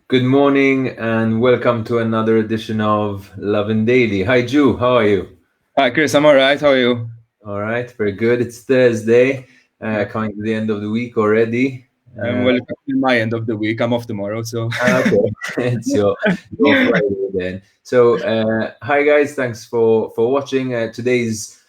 Good morning and welcome to another edition of Lovin Daily. Hi, Ju. How are you? Hi, Chris. I'm all right. How are you? All right, very good. It's Thursday, coming to the end of the week already. Well, it's actually my end of the week. I'm off tomorrow, so. Okay, it's your Friday then. So, hi guys, thanks for watching. Today's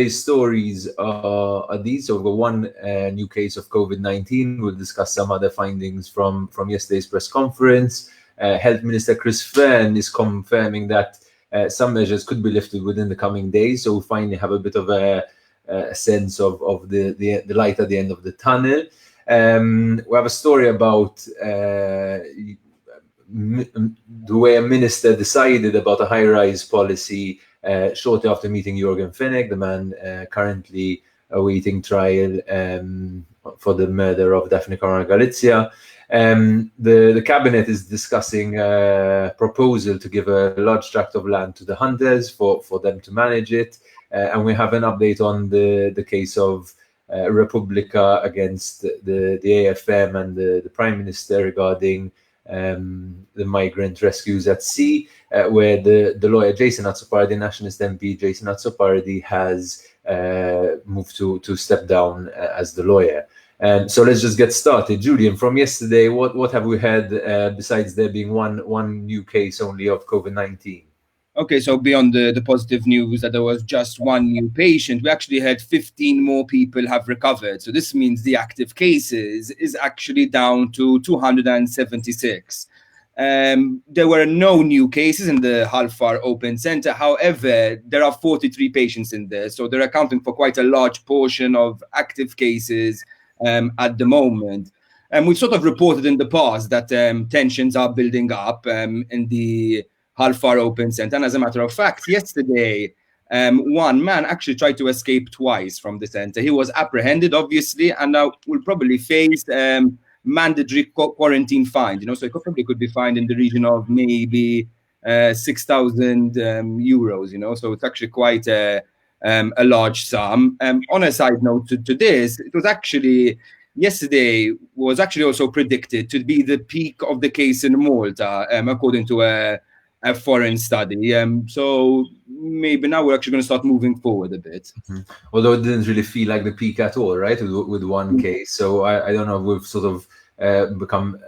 stories are these. So, we've got one new case of COVID-19. We'll discuss some other findings from yesterday's press conference. Health Minister Chris Fenech is confirming that some measures could be lifted within the coming days. So, we finally have a bit of a sense of the light at the end of the tunnel. We have a story about the way a minister decided about a high-rise policy shortly after meeting Yorgen Fenech, the man currently awaiting trial for the murder of Daphne Caruana Galizia. The cabinet is discussing a proposal to give a large tract of land to the hunters for them to manage it. And we have an update on the case of Repubblika against the AFM and the Prime Minister regarding the migrant rescues at sea, where the lawyer Jason Azzopardi, Nationalist MP Jason Azzopardi, has moved to step down as the lawyer. So let's just get started. Julian, from yesterday, what have we had besides there being one new case only of COVID-19? Okay, so beyond the positive news that there was just one new patient, we actually had 15 more people have recovered. So this means the active cases is actually down to 276. There were no new cases in the Halfar Open Center. However, there are 43 patients in there. So they're accounting for quite a large portion of active cases at the moment. And we've sort of reported in the past that tensions are building up in the Halfar Open Center. And as a matter of fact, yesterday, one man actually tried to escape twice from the center. He was apprehended, obviously, and now will probably face mandatory quarantine fine. So he probably could be fined in the region of maybe 6,000 euros. So it's actually quite a large sum. On a side note to this, it was actually yesterday was actually also predicted to be the peak of the case in Malta, according to a foreign study. So maybe now we're actually going to start moving forward a bit. Mm-hmm. Although it didn't really feel like the peak at all, right? With one case. So I don't know if we've sort of become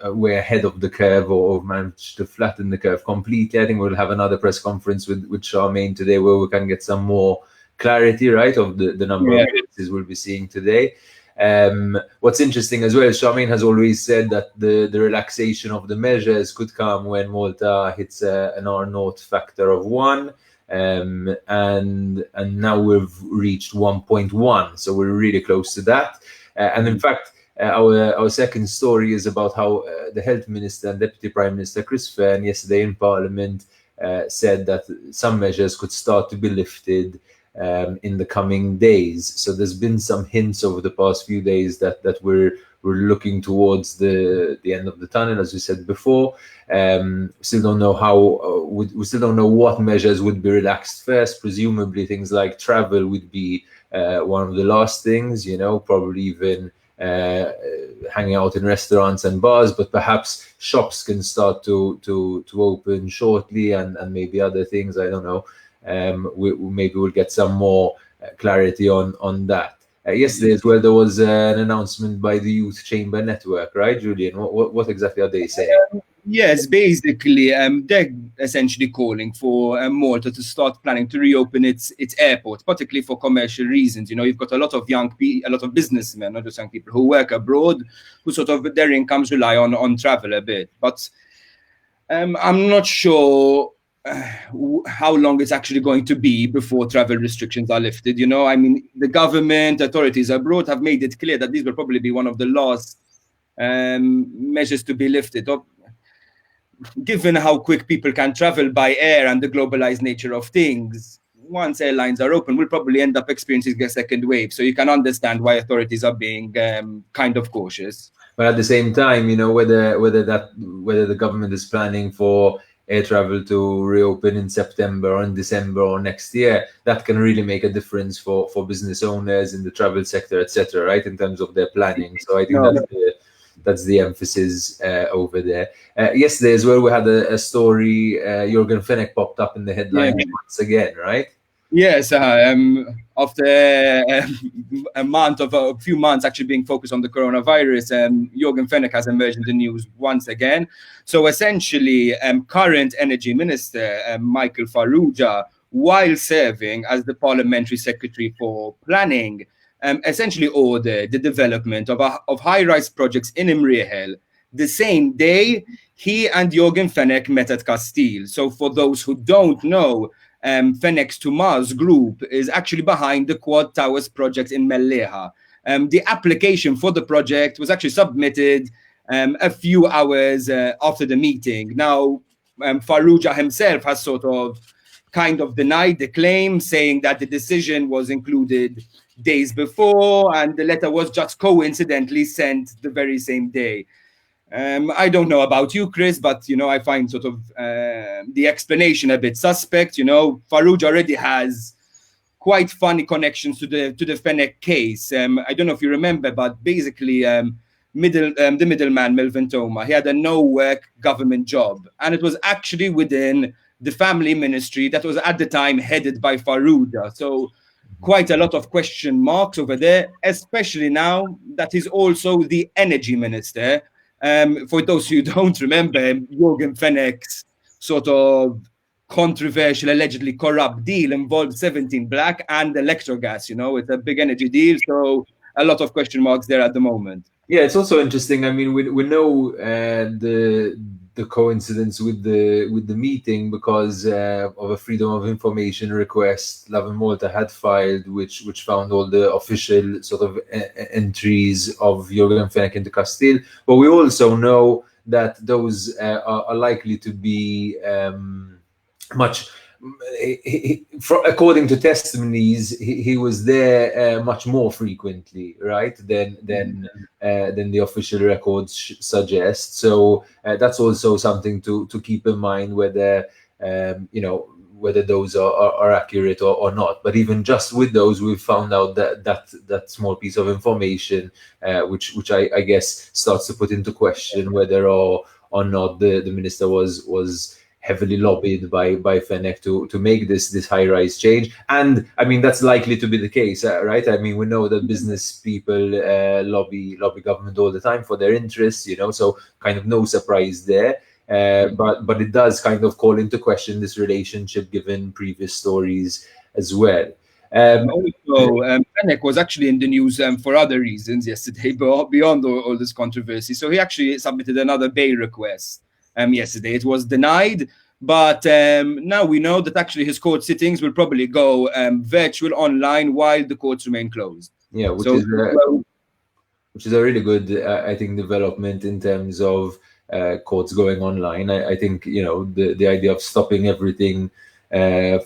way ahead of the curve or managed to flatten the curve completely. I think we'll have another press conference with Charmaine today where we can get some more clarity, right, of the number of cases we'll be seeing today. What's interesting as well, Charmaine has always said that the relaxation of the measures could come when Malta hits an R0 factor of 1. And now we've reached 1.1, so we're really close to that. And in fact, our second story is about how the health minister and deputy prime minister Chris Fenech yesterday in Parliament said that some measures could start to be lifted in the coming days. So there's been some hints over the past few days that we're looking towards the end of the tunnel, as we said before. Still don't know how. We still don't know what measures would be relaxed first. Presumably, things like travel would be one of the last things. Probably even hanging out in restaurants and bars, but perhaps shops can start to open shortly, and maybe other things. I don't know. Maybe we'll get some more clarity on that. Yesterday as well, there was an announcement by the Youth Chamber Network, right, Julian? What exactly are they saying? Yes, basically, they're essentially calling for Malta to start planning to reopen its airport, particularly for commercial reasons. You've got a lot of young people, a lot of businessmen, not just young people, who work abroad, who sort of their incomes rely on travel a bit. But I'm not sure how long it's actually going to be before travel restrictions are lifted. The government authorities abroad have made it clear that these will probably be one of the last measures to be lifted. Given how quick people can travel by air and the globalized nature of things, once airlines are open, we'll probably end up experiencing a second wave. So you can understand why authorities are being kind of cautious. But at the same time, whether the government is planning for air travel to reopen in September or in December or next year, that can really make a difference for business owners in the travel sector, etc., right, in terms of their planning. So I think that's the emphasis over there. Yesterday as well, we had a story. Yorgen Fenech popped up in the headlines once again, right? Yes, after a few months actually being focused on the coronavirus, Yorgen Fenech has emerged in the news once again. So essentially, current Energy Minister Michael Farrugia, while serving as the Parliamentary Secretary for Planning, essentially ordered the development of high-rise projects in Imriel the same day he and Yorgen Fenech met at Castile. So for those who don't know, Fenech's Tomas group is actually behind the Quad Towers project in Melleha. The application for the project was actually submitted a few hours after the meeting. Now, Farrugia himself has sort of kind of denied the claim, saying that the decision was included days before and the letter was just coincidentally sent the very same day. I don't know about you, Chris, but, I find sort of the explanation a bit suspect. Farrugia already has quite funny connections to the Fenech case. I don't know if you remember, but basically the middleman, Melvin Toma, he had a no-work government job. And it was actually within the family ministry that was at the time headed by Farrugia. So quite a lot of question marks over there, especially now that he's also the energy minister. For those who don't remember, Yorgen Fenech's sort of controversial, allegedly corrupt deal involved 17 Black and Electrogas. It's a big energy deal, so a lot of question marks there at the moment. Yeah, it's also interesting. I mean, we know the coincidence with the meeting because of a freedom of information request Lovin Malta had filed, which found all the official sort of entries of Yorgen Fenech into Castile. But we also know that those are likely to be much. According to testimonies, he was there much more frequently, right, than the official records suggest. So that's also something to keep in mind, whether whether those are accurate or not. But even just with those, we've found out that small piece of information, which I guess starts to put into question whether or not the minister was heavily lobbied by Fenech to make this high-rise change. And I mean, that's likely to be the case, right? I mean, we know that business people lobby government all the time for their interests, so kind of no surprise there. But it does kind of call into question this relationship given previous stories as well. Fenech was actually in the news for other reasons yesterday, but beyond all this controversy. So he actually submitted another bail request yesterday. It was denied, but now we know that actually his court sittings will probably go virtual online while the courts remain closed. Yeah, which is a really good, I think, development in terms of courts going online. I think the idea of stopping everything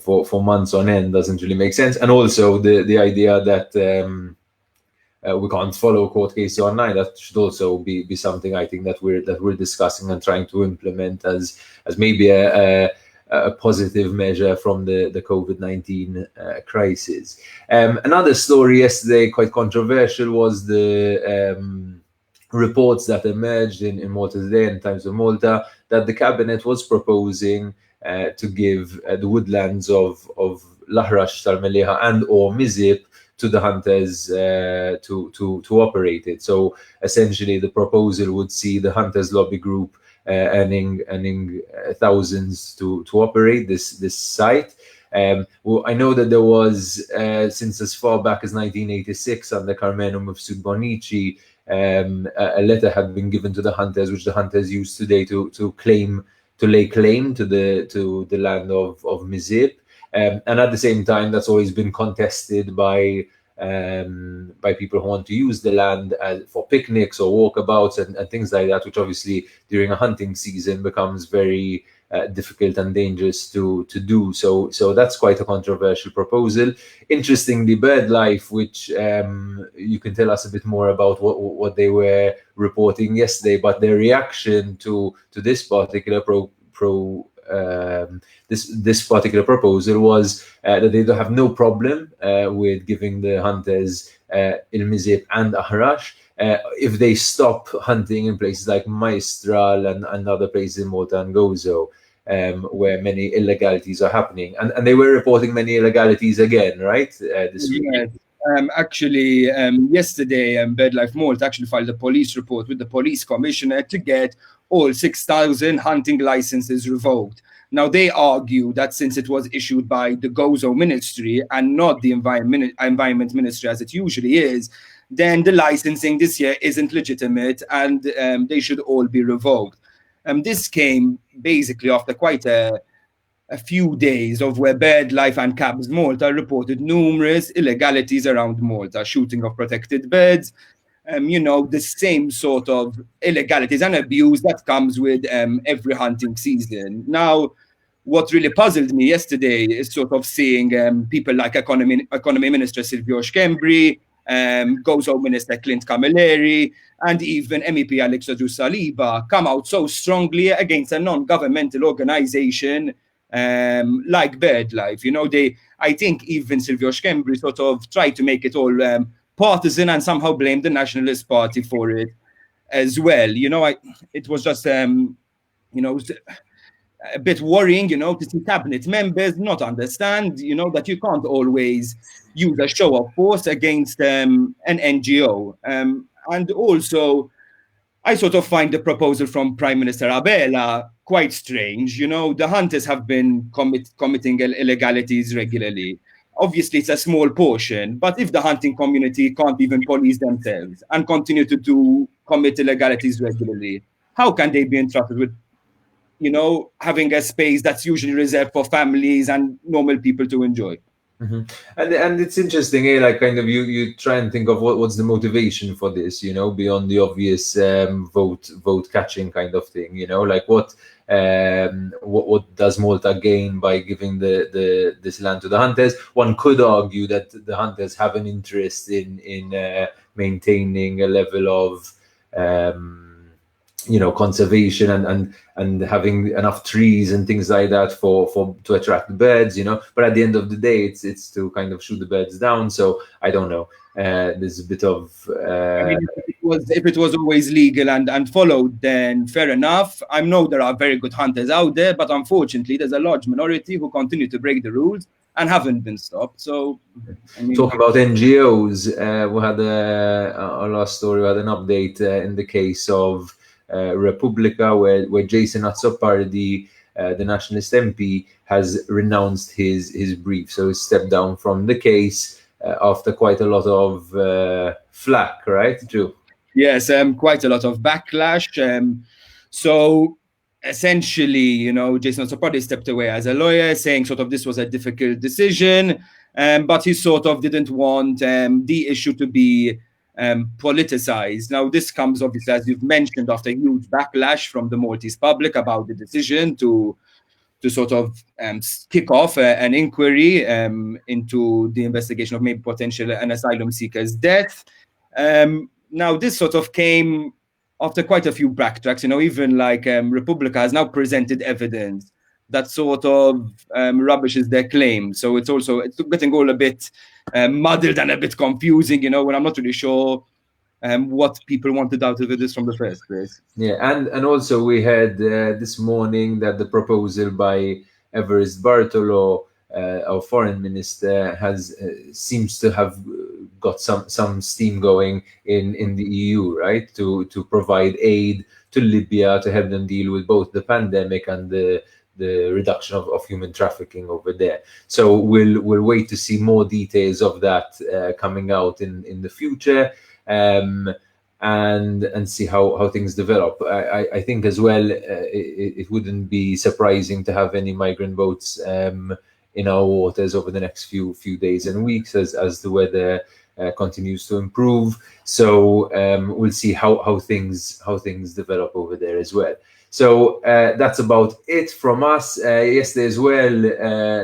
for months on end doesn't really make sense, and also the idea that we can't follow court cases online. That should also be something I think that we're discussing and trying to implement as maybe a positive measure from the COVID-19 crisis. Another story yesterday, quite controversial, was the reports that emerged in Malta Today and Times of Malta that the cabinet was proposing to give the woodlands of Lahrax, Tal-Melliħa and or Mizip to the hunters to operate it. So essentially, the proposal would see the hunters lobby group earning thousands to operate this site. Well, I know that there was since as far back as 1986 under Carmenu Mifsud Bonici, a letter had been given to the hunters, which the hunters use today to lay claim to the land of Mizip. And at the same time, that's always been contested by people who want to use the land for picnics or walkabouts and things like that, which obviously during a hunting season becomes very difficult and dangerous to do. So that's quite a controversial proposal. Interestingly, BirdLife, which you can tell us a bit more about what they were reporting yesterday, but their reaction to this particular this particular proposal was that they don't have no problem with giving the hunters Il Mizip and Ahrax. if they stop hunting in places like Maestral and other places in Malta and Gozo, where many illegalities are happening. And they were reporting many illegalities again, right, this week? Yes. Actually, yesterday, BirdLife Malta actually filed a police report with the police commissioner to get all 6,000 hunting licenses revoked. Now, they argue that since it was issued by the Gozo Ministry and not the Environment Ministry as it usually is, then the licensing this year isn't legitimate and they should all be revoked. This came basically after quite a few days of where BirdLife and Cabs Malta reported numerous illegalities around Malta, shooting of protected birds, the same sort of illegalities and abuse that comes with every hunting season. Now, what really puzzled me yesterday is sort of seeing people like Economy Minister Silvio Schembri, Gozo Minister Clint Camilleri, and even MEP Alex Saliba come out so strongly against a non-governmental organization like BirdLife. I think even Silvio Schembri sort of tried to make it all partisan and somehow blamed the Nationalist Party for it as well. It was just a bit worrying, to see cabinet members not understand, that you can't always use a show of force against an NGO. And also, I sort of find the proposal from Prime Minister Abela quite strange. The hunters have been committing illegalities regularly. Obviously, it's a small portion, but if the hunting community can't even police themselves and continue to commit illegalities regularly, how can they be entrusted with having a space that's usually reserved for families and normal people to enjoy? Mm-hmm. And it's interesting, like kind of you try and think of what's the motivation for this, beyond the obvious vote catching kind of thing, like what does Malta gain by giving this land to the hunters? One could argue that the hunters have an interest in maintaining a level of conservation and having enough trees and things like that to attract birds, but at the end of the day it's to kind of shoot the birds down. So I don't know, there's a bit of if it was always legal and followed, then fair enough. I know there are very good hunters out there, but unfortunately there's a large minority who continue to break the rules and haven't been stopped. So talking about NGOs, we had our last story, we had an update in the case of Repubblika, where Jason Azzopardi, the nationalist MP, has renounced his brief. So he stepped down from the case after quite a lot of flack, right, Drew? Yes, quite a lot of backlash. So essentially, Jason Azzopardi stepped away as a lawyer, saying sort of this was a difficult decision, but he sort of didn't want the issue to be politicized. Now, this comes obviously, as you've mentioned, after a huge backlash from the Maltese public about the decision to sort of kick off an inquiry into the investigation of maybe potential an asylum seeker's death. Now, this sort of came after quite a few backtracks. Even like Repubblika has now presented evidence that sort of rubbishes their claim. So it's getting all a bit muddled and a bit confusing, when I'm not really sure what people wanted out of this from the first place. Yeah, and also we heard this morning that the proposal by Everest Bartolo, our foreign minister, seems to have got some steam going in the EU, right, to provide aid to Libya to help them deal with both the pandemic and the reduction of human trafficking over there. So we'll wait to see more details of that coming out in the future, and see how things develop. I think as well, it wouldn't be surprising to have any migrant boats in our waters over the next few days and weeks as the weather continues to improve. So we'll see how things develop over there as well. So that's about it from us. Yesterday as well,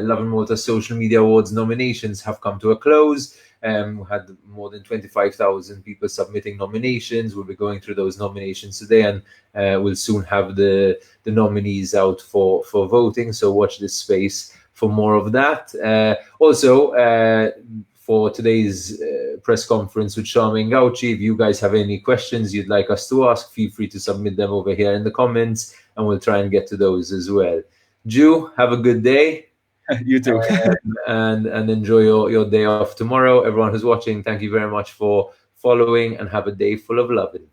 Lovin Malta Social Media Awards nominations have come to a close. We had more than 25,000 people submitting nominations. We'll be going through those nominations today, and we'll soon have the nominees out for voting. So watch this space for more of that. Also, for today's press conference with Charmaine Gauci. If you guys have any questions you'd like us to ask, feel free to submit them over here in the comments, and we'll try and get to those as well. Ju, have a good day. You too. And enjoy your day off tomorrow. Everyone who's watching, thank you very much for following, and have a day full of loving.